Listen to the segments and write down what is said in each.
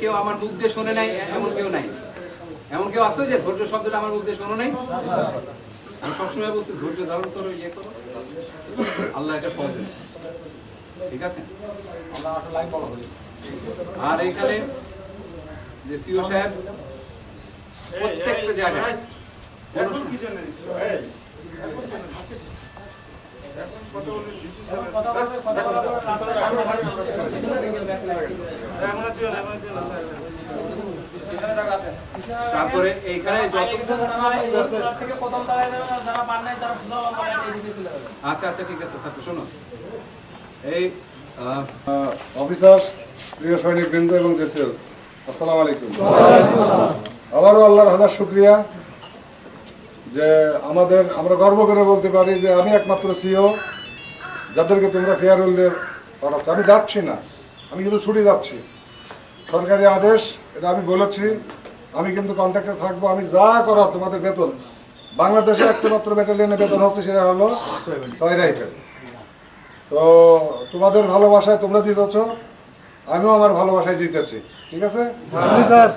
কেউ আমার মুখ দিয়ে শোনে নাই, এমন কেউ নাই। এমন কেউ আছে যে ধৈর্য শব্দটা আমার মুখ দিয়ে শোনো নাই? আমি সবসময় বলছি ধৈর্য ধারণ করো, ইয়ে করো, আল্লাহ এটা ফল দেবে। ঠিক আছে? আর এইখানে যে সিও সাহেব প্রত্যেকটা জায়গায় তারপরে এইখানে আচ্ছা আচ্ছা ঠিক আছে, তারপর শোনো এই অফিসার্স, প্রিয় সৈনিক বৃন্দ এবং জেসিওস, আসসালামু আলাইকুম। আবারও আল্লাহর হাজার শুকরিয়া যে আমরা গর্ব করে বলতে পারি যে আমি একমাত্র সিও যাদেরকে তোমরা ফেয়ারওয়েলদের পাঠাচ্ছ। আমি যাচ্ছি না, আমি কিন্তু ছুটি যাচ্ছি, সরকারি আদেশ, এটা আমি বলেছি। আমি কিন্তু কন্ট্রাক্টে থাকবো। আমি যা করার তোমাদের বেতন, বাংলাদেশে একমাত্র ব্যাটালিয়নে বেতন হচ্ছে সেটা হলো 6 রাইফেল। তো তোমাদের ভালোবাসায় তোমরা জিতেছ, আমিও আমার ভালোবাসায় জিতেছি। ঠিক আছে স্যার?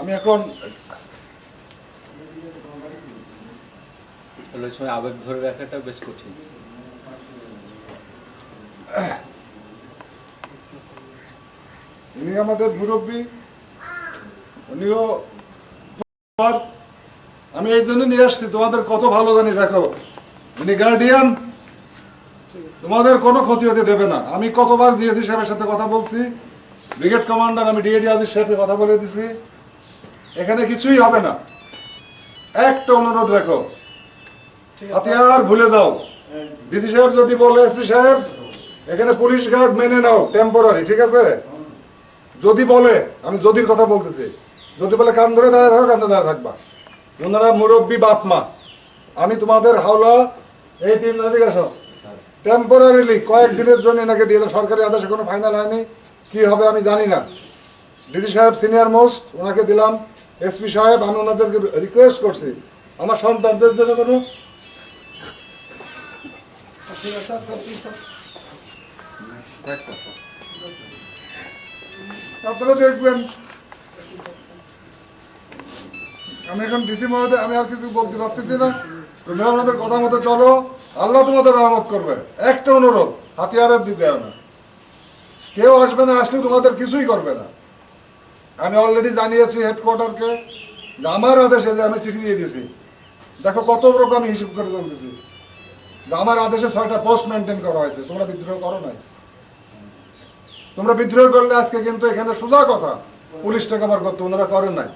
আমি এখন আবেগ ধরে রাখাটা বেশ কঠিন। উনি আমাদের মুরব্বী, উনিও আমি এই জন্য নিয়ে আসছি, তোমাদের কত ভালো জানি। দেখো, উনি গার্ডিয়ান, তোমাদের কোনো ক্ষতি হতে দেবে না। আমি কতবার জিএসি সাহেবের সাথে কথা বলছি, ব্রিগেড কমান্ডার, আমি ডিএডি আজিজ সাহেবের কথা বলে দিছি, এখানে কিছুই হবে না। একটা অনুরোধ রাখো, হাতিয়ার ভুলে যাও। ডিসি সাহেব যদি বলে এসপি সাহেব এখানে পুলিশ গার্ড মেনে নাও টেম্পোরারি, ঠিক আছে? যদি বলে, আমি যদির কথা বলতেছি, যদি বলে কান ধরে দাঁড়ায় থাকো, কান ধরে দাঁড়ায় থাকবা। ওনারা মুরব্বী বাপ মা। আমি তোমাদের হাওলা এই 3 দিকে আসো, টেম্পোরারিলি কয়েকদিনের জন্য এনাকে দিয়ে দাও। সরকারি আদেশে কোনো ফাইনাল হয়নি, কি হবে আমি জানি না। ডিসি সাহেব সিনিয়র মোস্ট, ওনাকে দিলাম। এসপি সাহেব, আমি ওনাদেরকে রিকোয়েস্ট করছি আমার সন্তানদের জন্য কোনো আপনারা দেখবেন। আমি এখন ডিসি মহোদয়, আমি আর কিছু বলতে পারতেছি না। তোমরা আপনাদের কথা মতো চলো, আল্লাহ তোমাদের রহমত করবে। একটা অনুরোধ, হাতিয়ারের দিতে হবে না, কেউ আসবে না, আসলে তোমাদের কিছুই করবে না। আমি অলরেডি জানিয়েছি হেডকোয়ার্টারকে যে আমার আদেশে যে আমি চিঠি দিয়ে দিয়েছি। দেখো কত রকম আমি হিসেব করে চলতেছি যে আমার আদেশে 6টা পোস্ট মেনটেন করা হয়েছে। তোমরা বিদ্রোহ করো নাই। তোমরা বিদ্রোহ করলে আজকে কিন্তু এখানে সোজা কথা পুলিশটাকে আমার করতে, ওনারা করেন নাই।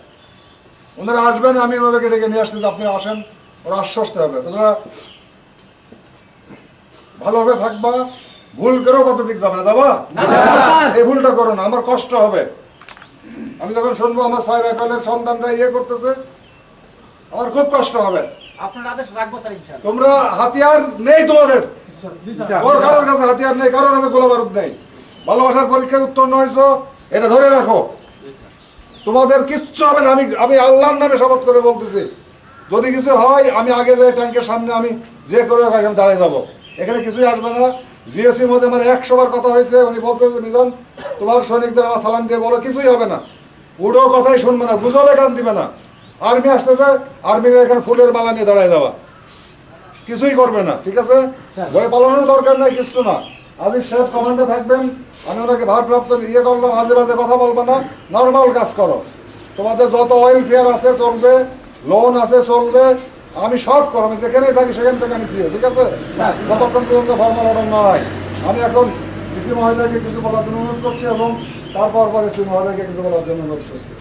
ওনারা আসবেন, আমি ওনাদেরকে ডেকে নিয়ে আসছি যে আপনি আসেন, ওরা আশ্বস্ত হবে। তোমরা ভালোভাবে থাকবা, ভুল করেও কত দিক যাবে না, যাবা? এই ভুলটা করো না, আমার কষ্ট হবে। আমি যখন শুনবো আমার 6 রাইফেলের সন্তানরা ইয়ে করতেছে, আমার খুব কষ্ট হবে। তোমরা হাতিয়ার নেই, তোমাদের কারোর কাছে হাতিয়ার নেই, কারোর কাছে গোলা বারুদ নেই। ভালোবাসার পরীক্ষায় উত্তীর্ণ হয়েছো, এটা ধরে রাখো। তোমাদের কিচ্ছু হবে না। আমি আল্লাহর নামে শপথ করে বলতেছি, যদি কিছু হয় আমি আগে যাই ট্যাঙ্কের সামনে, আমি যে করে এখানে দাঁড়িয়ে যাবো। এখানে কিছুই আসবে না। জিএসির মধ্যে আমার 100 বার কথা হয়েছে, উনি বলতেছে মিজান তোমার সৈনিকদের আমার সালাম দিয়ে বলো, কিছুই হবে না। পুরো কথাই শুনবে না, গুজবে কান দিবে না। আর্মি আসতেছে, আর্মির এখানে ফুলের মালা নিয়ে দাঁড়ায় যাওয়া, কিছুই করবে না। ঠিক আছে? ভয় পালানোর দরকার নাই, কিছু না। আজিজ সাহেব কমান্ডে থাকবেন, আমি ওনাকে ভারপ্রাপ্ত ইয়ে করলাম, মাঝে মাঝে কথা বলবো না, নর্মাল কাজ করো। তোমাদের যত ওয়েলফেয়ার আছে চলবে, লোন আছে চলবে, আমি সব করো। আমি যেখানেই থাকি সেখান থেকে আমি ঠিক আছে? যতক্ষণ পর্যন্ত ফর্মাল অর্ডার নয়। আমি এখন ডিসি মহোদয়কে কিছু বলার জন্য অনুরোধ করছি এবং তারপর পরে এসপি মহোদয়কে কিছু বলার জন্য অনুরোধ করছি।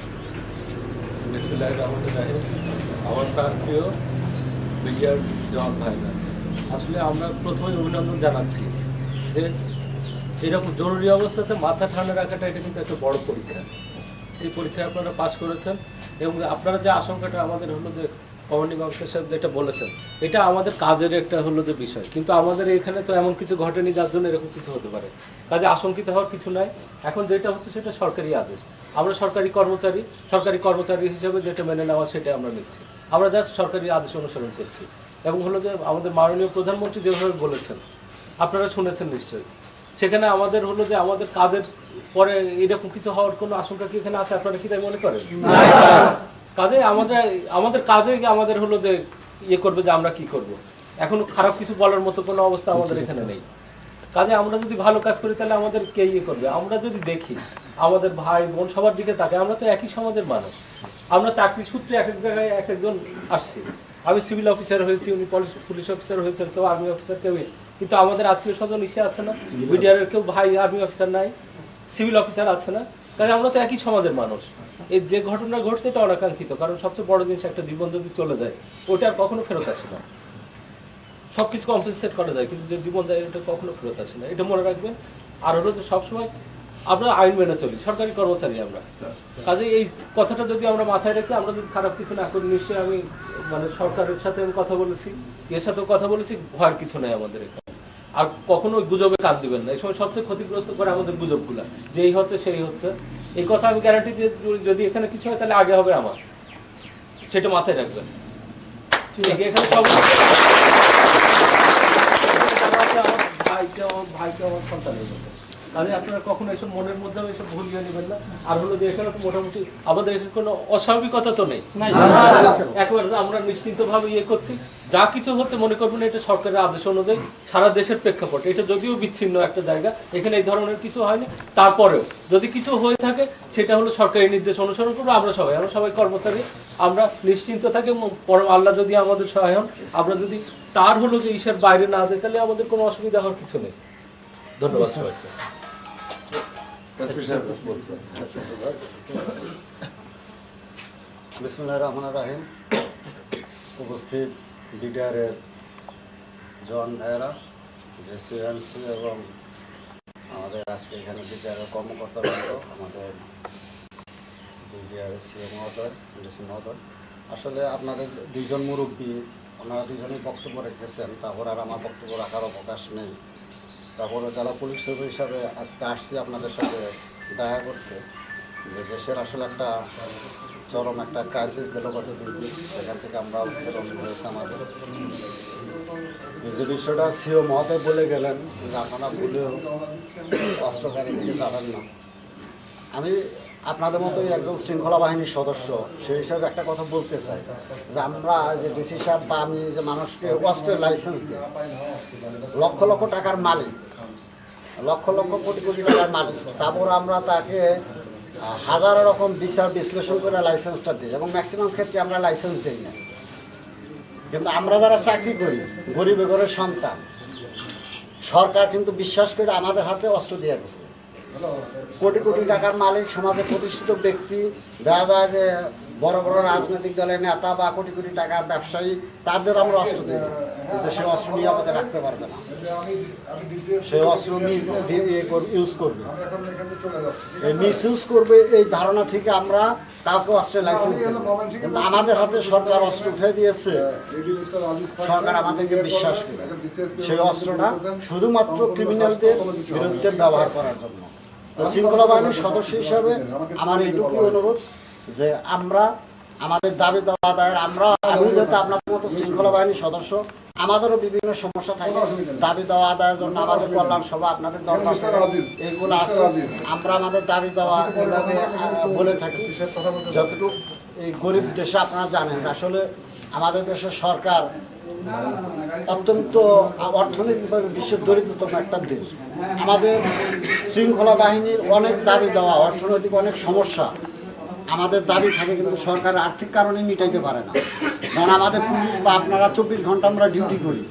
বিসমিল্লাহির রহমানির রহিম। আমার প্রিয় ব্রিগেডিয়ার জওয়ান ভাইরা, আসলে আমরা প্রথমে অভিনন্দন জানাচ্ছি যে এরকম জরুরি অবস্থাতে মাথা ঠান্ডা রাখাটা এটা কিন্তু একটা বড় পরীক্ষা। এই পরীক্ষায় আপনারা পাস করেছেন এবং আপনারা যে আশঙ্কাটা আমাদের হলো যে কমান্ডিং অফিসার সাহেব যেটা বলেছেন, এটা আমাদের কাজের একটা হলো যে বিষয়, কিন্তু আমাদের এখানে তো এমন কিছু ঘটেনি যার জন্য এরকম কিছু হতে পারে। কাজে আশঙ্কিত হওয়ার কিছু নাই। এখন যেটা হচ্ছে সেটা সরকারি আদেশ, আমরা সরকারি কর্মচারী হিসেবে যেটা মেনে নেওয়া সেটা আমরা নিচ্ছি। আমরা জাস্ট সরকারি আদেশ অনুসরণ করছি। এবং হলো যে আমাদের মাননীয় প্রধানমন্ত্রী যেভাবে বলেছেন, আপনারা শুনেছেন নিশ্চয়ই, সেখানে আমাদের হলো যে আমাদের কাজের পরে এরকম কিছু হওয়ার কোনো আশঙ্কা কি এখানে আছে? আপনারা কি তাই মনে করেন? কাজে আমাদের কাজে আমাদের হলো যে ইয়ে করবে যে আমরা কি করব, এখন খারাপ কিছু বলার মতো কোনো অবস্থা আমাদের এখানে নেই। কাজে আমরা যদি ভালো কাজ করি তাহলে আমাদের কে ইয়ে করবে? আমরা যদি দেখি আমাদের ভাই বোন সবার দিকে তাকে, আমরা তো একই সমাজের মানুষ, আমরা চাকরি সূত্রে এক এক জায়গায় এক একজন আসছি। আমি সিভিল অফিসার হয়েছি, উনি পুলিশ অফিসার হয়েছেন, কেউ আর্মি অফিসার, কেউ, কিন্তু আমাদের আত্মীয় স্বজন ইসে আছে না, বিডিআরের কেউ ভাই আর্মি অফিসার নাই, সিভিল অফিসার আছে না। কাজে আমরা তো একই সমাজের মানুষ। এই যে ঘটনা ঘটছে এটা অনাকাঙ্ক্ষিত, কারণ সবচেয়ে বড় জিনিস একটা জীবন যদি চলে যায় ওটা আর কখনো ফেরত আসে না। সবকিছু কম্পেনসেট করা যায়, কিন্তু যে জীবন দেয় এটা কখনো ফেরত আসে না, এটা মনে রাখবেন। আর হলো যে সবসময় আমরা আইন মেনে চলি, সরকারি কর্মচারী আমরা। কাজে এই কথাটা যদি আমরা মাথায় রেখে আমরা যদি খারাপ কিছু না করি, নিশ্চয়ই আমি মানে সরকারের সাথে আমি কথা বলেছি, এর সাথেও কথা বলেছি, ভয়ের কিছু নেই আমাদের এখানে। আর কখনো গুজবে কান দিবেন না, এই সময় সবচেয়ে ক্ষতিগ্রস্ত করে আমাদের গুজবগুলা, যে এই হচ্ছে সেই হচ্ছে। এই কথা আমি গ্যারান্টি দিয়ে, যদি এখানে কিছু হয় তাহলে আগে হবে আমার, সেটা মাথায় রাখবেন। এখানে সব ভাইকে আমার সন্তানের মতো, তাহলে আপনারা কখনো এসব মনের মধ্যে এসব ভুল নিয়ে নেবেন না। আর হলো যে এখানে তো মোটামুটি আমাদের এখানে কোনো অস্বাভাবিকতা তো নেই, একেবারে আমরা নিশ্চিন্ত ভাবে ইয়ে করছি। যা কিছু হচ্ছে মনে করবেন এটা সরকারের আদেশ অনুযায়ী, সারা দেশের প্রেক্ষাপটে। এটা যদিও বিচ্ছিন্ন একটা জায়গা, এখানে এই ধরনের কিছু হয়নি, তারপরেও যদি কিছু হয়ে থাকে সেটা হলো সরকারি নির্দেশ অনুসরণ করবো। আমরা সবাই কর্মচারী, আমরা নিশ্চিন্ত থাকি। পরম আল্লাহ যদি আমাদের সহায় হন, আমরা যদি তার হলো যে ঈশার বাইরে না যাই, তাহলে আমাদের কোনো অসুবিধা হওয়ার কিছু নেই। ধন্যবাদ সবাইকে। বিসমিল্লাহির রহমানির রহিম। উপস্থিত বিডিআরের জন ভাইয়েরা, যে সিএনসি এবং আমাদের আজকে এখানে বিডিআরের কর্মকর্তাবৃন্দ, আমাদের বিডিআরের সিএম মহোদয়, ডিসি মহোদয়, আসলে আপনাদের দুইজন মুরব্বী, ওনারা দুজনেই বক্তব্য রেখেছেন, তারপর আর আমার বক্তব্য রাখার অবকাশ নেই। তারপরে যারা পুলিশ সেবা হিসাবে আজকে আসছি আপনাদের সাথে দেখা করতে, যে দেশের আসলে একটা চরম একটা ক্রাইসিস গেল গত 2 দিন, সেখান থেকে আমরা উত্তরণ হয়েছে আমাদের। যে বিষয়টা সিও মহোদয় বলে গেলেন যে আপনারা ভুলেও অস্ত্রকারী দিকে যাবেন না। আমি আপনাদের মতোই একজন শৃঙ্খলা বাহিনীর সদস্য, সেই হিসাবে একটা কথা বলতে চাই, যে আমরা যে ডিসি সাহেব বা আমি যে মানুষকে অস্ত্রের লাইসেন্স দিই, লক্ষ লক্ষ টাকার মালিক, লক্ষ লক্ষ কোটি কোটি টাকার মালিক, তারপর আমরা তাকে হাজারো রকম বিচার বিশ্লেষণ করে লাইসেন্সটা দিই, এবং ম্যাক্সিমাম ক্ষেত্রে আমরা লাইসেন্স দিই না। কিন্তু আমরা যারা চাকরি করি, গরিব ঘরের সন্তান, সরকার কিন্তু বিশ্বাস করে আমাদের হাতে অস্ত্র দিয়ে দিচ্ছে। কোটি কোটি টাকার মালিক, সমাজে প্রতিষ্ঠিত ব্যক্তি, দেখা যায় যে বড় বড় রাজনৈতিক দলের নেতা বা কোটি কোটি টাকার ব্যবসায়ী, তাদের আমরা অস্ত্র দিই, যে সে অস্ত্র নিয়ে আমাদের রাখতে পারবে না, সে অস্ত্র ইউজ করবে, মিস ইউজ করবে। এই ধারণা থেকে আমরা কাউকে অস্ত্রের লাইসেন্স দিই, কিন্তু আমাদের হাতে সরকার অস্ত্র উঠে দিয়েছে। সরকার আমাদেরকে বিশ্বাস করে সেই অস্ত্রটা শুধুমাত্র ক্রিমিনালদের বিরুদ্ধে ব্যবহার করার জন্য। শৃঙ্খলা বাহিনীর সদস্য হিসাবে আমার এইটুকুই অনুরোধ, যে আমরা আমাদের দাবি দেওয়া আদায়ের, আমি যেহেতু আপনাদের মতো শৃঙ্খলা বাহিনীর সদস্য, আমাদেরও বিভিন্ন সমস্যা থাকে, দাবি দেওয়া আদায়ের জন্য আমাদের কল্যাণ সভা, আপনাদের দরবার এইগুলো আছে, আমরা আমাদের দাবি দেওয়া এইভাবে বলে থাকি। যতটুকু এই গরিব দেশে আপনারা জানেন, আসলে আমাদের দেশের সরকার অত্যন্ত অর্থনৈতিকভাবে বিশ্বের দরিদ্রতম একটা দেশ। আমাদের শৃঙ্খলা বাহিনীর অনেক দাবি দেওয়া, অর্থনৈতিক অনেক সমস্যা, আমাদের দাবি থাকে, কিন্তু সরকার আর্থিক কারণে মিটাইতে পারে না। কারণ আমাদের পুলিশ বা আপনারা 24 ঘন্টা আমরা ডিউটি করি,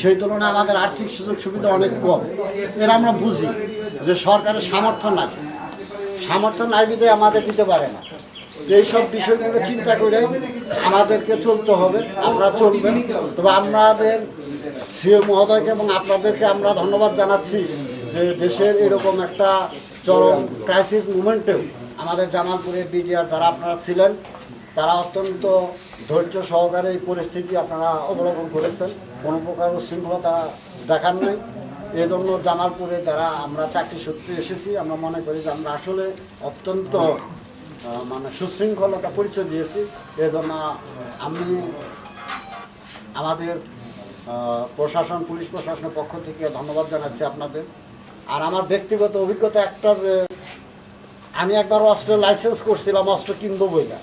সেই তুলনায় আমাদের আর্থিক সুযোগ সুবিধা অনেক কম। এর আমরা বুঝি যে সরকারের সামর্থ্য নাই বিধে আমাদের দিতে পারে না। এইসব বিষয়গুলো চিন্তা করে আমাদেরকে চলতে হবে, আমরা চলবেন। তবে আমাদের সিও মহোদয়কে এবং আপনাদেরকে আমরা ধন্যবাদ জানাচ্ছি, যে দেশের এরকম একটা চরম ক্রাইসিস মুভমেন্টেও আমাদের জামালপুরের বিডিআর যারা আপনারা ছিলেন, তারা অত্যন্ত ধৈর্য সহকারে এই পরিস্থিতি আপনারা অবলম্বন করেছেন, কোনো প্রকার উশৃঙ্খলতা দেখান নাই। এই জন্য জামালপুরে যারা আমরা চাকরি সূত্রে এসেছি, আমরা মনে করি যে আমরা আসলে অত্যন্ত মানে সুশৃঙ্খলতা পরিচয় দিয়েছি। এই জন্য আমি আমাদের প্রশাসন, পুলিশ প্রশাসনের পক্ষ থেকে ধন্যবাদ জানাচ্ছি আপনাদের। আর আমার ব্যক্তিগত অভিজ্ঞতা একটা, যে আমি একবার অস্ত্রের লাইসেন্স করছিলাম অস্ত্র কিনবো বইলা,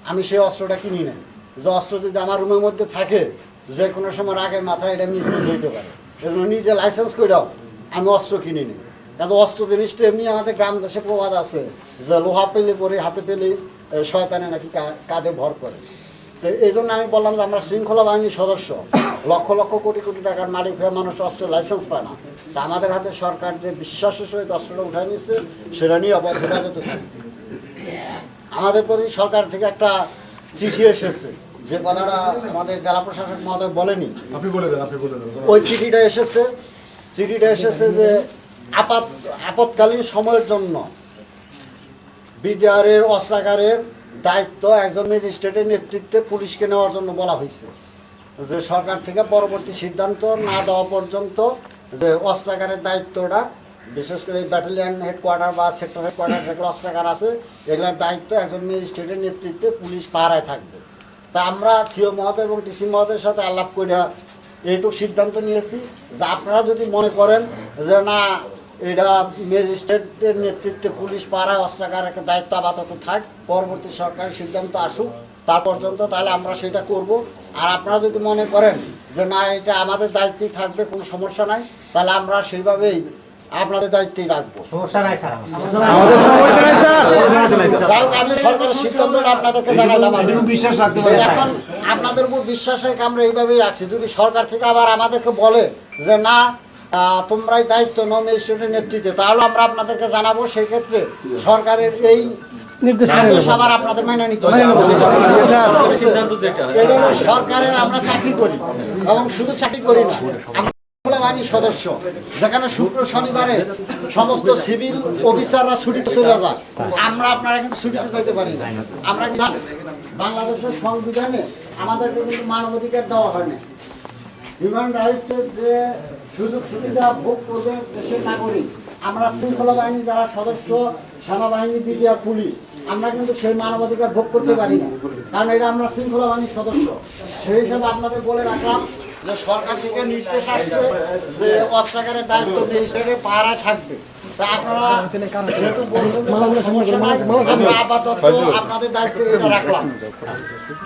আমি সেই অস্ত্রটা কিনি নাই। যে অস্ত্র যদি আমার রুমের মধ্যে থাকে, যে কোনো সময় আগের মাথায় এটা মিসইউজ হইতে পারে, এজন্য নিজে লাইসেন্স করেও আমি অস্ত্র কিনি নি। কারণ অস্ত্র জিনিসটা এমনি আমাদের গ্রাম দেশে প্রবাদ আছে যে লোহা পেলে পরে হাতে পেলে শয়তানে নাকি কাঁধে ভর করে। তো এই জন্য আমি বললাম যে আমরা শৃঙ্খলা বাহিনীর সদস্য, লক্ষ লক্ষ কোটি কোটি টাকার মালিক হয়ে মানুষ অস্ত্রের লাইসেন্স পায় না। তা আমাদের হাতে সরকার যে বিশ্বাসের সহিত অস্ত্রটা উঠায় নিচ্ছে, সেটা নিয়ে হেফাজতে থাকবে। আমাদের প্রতি সরকার থেকে একটা চিঠি এসেছে, যে কথাটা আমাদের জেলা প্রশাসক মহোদয় বলেনি, আপনি বলে দেন, আপনি বলে দেন। ওই চিঠিটা এসেছে যে আপৎকালীন সময়ের জন্য বিডিআরের অস্ত্রাগারের দায়িত্ব একজন ম্যাজিস্ট্রেটের নেতৃত্বে পুলিশকে নেওয়ার জন্য বলা হয়েছে। যে সরকার থেকে পরবর্তী সিদ্ধান্ত না দেওয়া পর্যন্ত যে অস্ত্রাগারের দায়িত্বটা, বিশেষ করে এই ব্যাটালিয়ন হেডকোয়ার্টার বা সেক্টর হেডকোয়ার্টার যেগুলো অস্ত্রাগার আছে, এগুলোর দায়িত্ব একজন ম্যাজিস্ট্রেটের নেতৃত্বে পুলিশ পাহারায় থাকবে। তা আমরা সিও মহোদয় এবং ডিসি মহোদয়ের সাথে আলাপ করে এইটুকু সিদ্ধান্ত নিয়েছি যে আপনারা যদি মনে করেন যে না, এটা ম্যাজিস্ট্রেটের নেতৃত্বে পুলিশ পাহারায় অস্ত্রাগার একটা দায়িত্ব আপাতত থাক, পরবর্তী সরকারি সিদ্ধান্ত আসুক তার পর্যন্ত, তাহলে আমরা সেটা করব। আর আপনারা যদি মনে করেন যে না, এটা আমাদের দায়িত্বেই থাকবে, কোনো সমস্যা নাই, তাহলে আমরা সেইভাবেই আপনাদের দায়িত্বেই রাখবো। আমি সরকারের সিদ্ধান্তটা আপনাদেরকে জানালাম। এখন আপনাদের উপর বিশ্বাস রেখে আমরা এইভাবেই রাখছি। যদি সরকার থেকে আবার আমাদেরকে বলে যে না, তোমরাই দায়িত্ব নাও ম্যাজিস্ট্রেটের নেতৃত্বে, তাহলে আমরা আপনাদেরকে জানাবো। সেই ক্ষেত্রে সরকারের এই নির্দেশ আবার আপনাদের মেনে নিতে হবে। এটা হলো সরকারের, আমরা চাকরি করি এবং শুধু চাকরি করি না, আমরা বাহিনীর সদস্য, যেখানে শুক্র শনিবারে সমস্ত সিভিল অফিসাররা ছুটিতে চলে যায়, আমরা আপনারা কিন্তু ছুটিতে যেতে পারি না। আমরা কিন্তু বাংলাদেশের সংবিধানে আমাদেরকে কিন্তু মানবাধিকার দেওয়া হয় না। হিউম্যান রাইটসের যে সুযোগ সুবিধা ভোগ করবে দেশের নাগরিক, আমরা শৃঙ্খলা বাহিনী যারা সদস্য, সেনাবাহিনী, বিডিআর, পুলিশ, আমরা কিন্তু সেই মানবাধিকার ভোগ করতে পারি না, কারণ এটা আমরা শৃঙ্খলা বাহিনীর সদস্য। সেই হিসাবে আপনাদের বলে রাখলাম যে সরকার থেকে নির্দেশ আসছে যে অস্ত্রাগারের দায়িত্ব ম্যাজিস্ট্রেটের পাহারায় থাকবে। তা আপনারা যেহেতু বলছেন সমস্যা নাই, আমরা আপাতত আপনাদের দায়িত্বে এটা রাখলাম।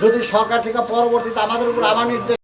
যদি সরকার থেকে পরবর্তীতে আমাদের উপর আমার নির্দেশ